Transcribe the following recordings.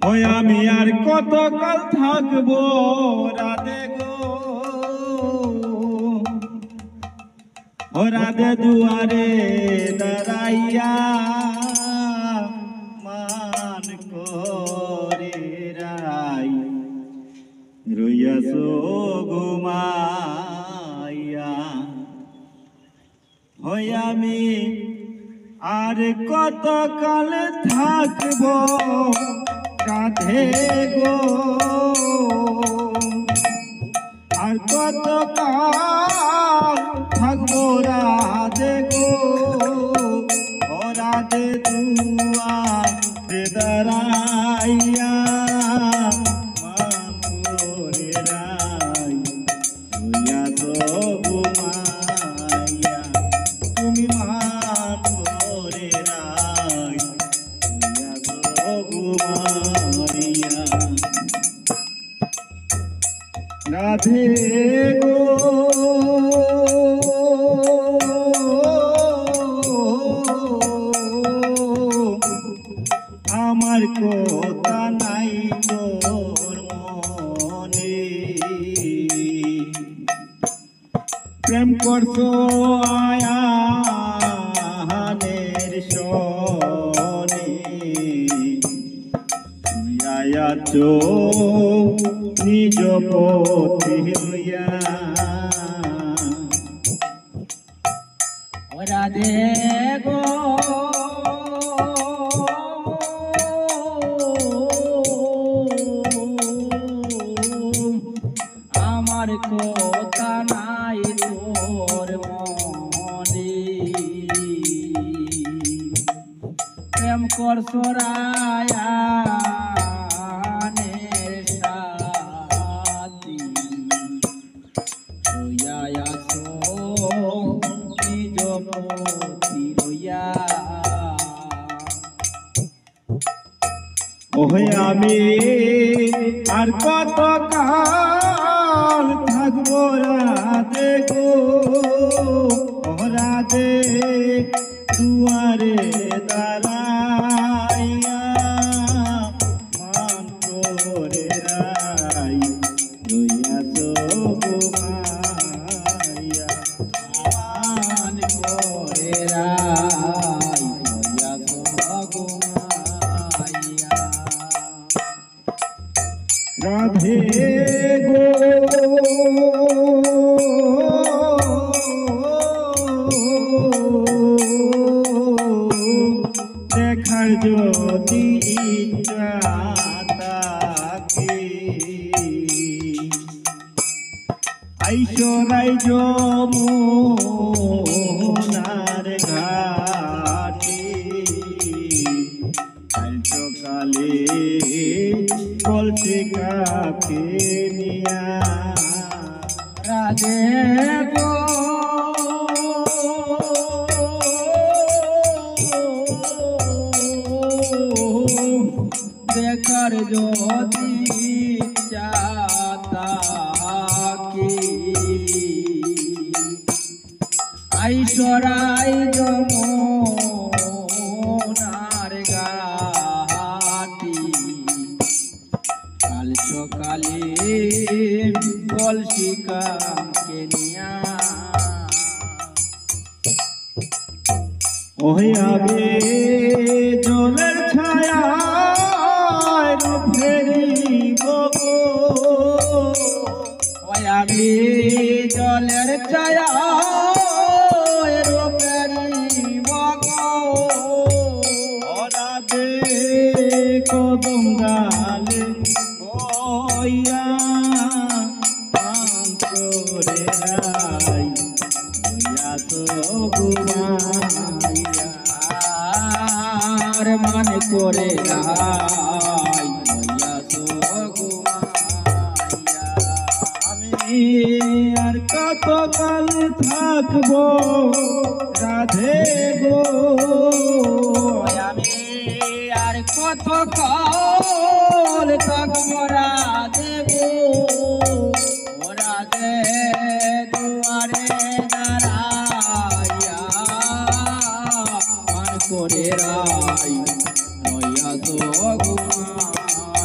ওই আমি আর কতকাল থাকবো রাধে গো, ও রাধে দুয়ারে দাঁড়াইয়া মান করে রাই রইয়াছো ঘুমাইয়া। ওই আমি আর কতকাল থাকবো রাধে গো, আর কতকাল থাকবো রাধে গো, ও রাধে দুয়ারে দাঁড়াইয়া মান করে রাই রইয়াছো ঘুমাইয়া। তুমি মান করে রাই রইয়াছো ঘুমাইয়া। রাধে গো আমার কথা নাই তোর মনে, প্রেম করছো আয়ানের সনে, তুই আয়াছো নিজ পথে হইয়া। রাধে গো আমার কথা নাই তোর মনে, প্রেম করছো রায়ানের সাথী, রইয়া আছো নিজ পথে রইয়া। ওহে আমি আর কতকাল থাকবো রাধে গো, ও রাধে দুয়ারে দাঁড়াইয়া মান করে রাই রইয়াছো ঘুমাইয়া। মান করে রাই রইয়াছো ঘুমাইয়া। রাধে গো দেখার যদি ইচ্ছা থাকে আইসরাই যমুনার ঘাটে, কাল সকালে কলসি কাকে নিয়া। রাধে গো দেখার যদি ইচ্ছা থাকে আইসরাই যমুনার ঘাটে, কাল সকালে কলসি কাকে নিয়া। ওহে আবে জলের ছায়া রূপ ফেরিব গো, ওই আমি জলের ছায়া রূপেরিব গো, ও রাধে কদম ডালে বইয়া মান করে রাই রইয়াছো ঘুমাইয়া। আর মান করে রাই রইয়াছো ঘুমাইয়া। আমি আর কতকাল থাকবো রাধে গো, আমি আর কত কাল থাকবো রাধে গো, ও রাধে দুয়ারে দাঁড়াইয়া মান করে রাই রইয়াছো ঘুমাইয়া।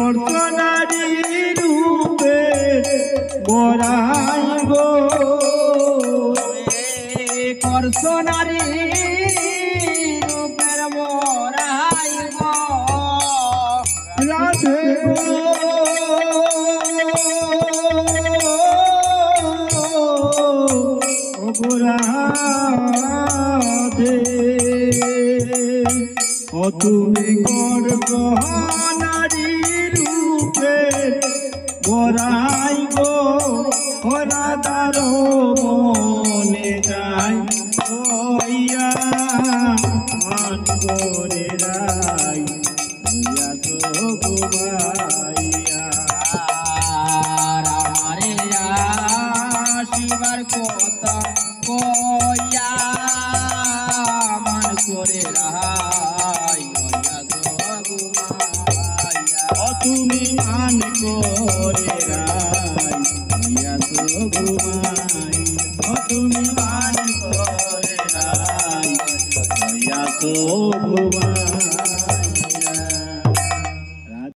করতনারি রূপে বরাই গো করসনারি রূপের মোরাই গো রাধে গো রাধে ও তুমি করতনারি রূপে বরাই গো রাধার মনে যায় হইয়া মান করে রাই হইয়া তো ঘুমাইয়া আমারে শিবার কথা কইয়া মান করে রাই হইয়া তো ঘুমাইয়া তুমি মান করে রাই হইয়া তো ঘুমাইয়া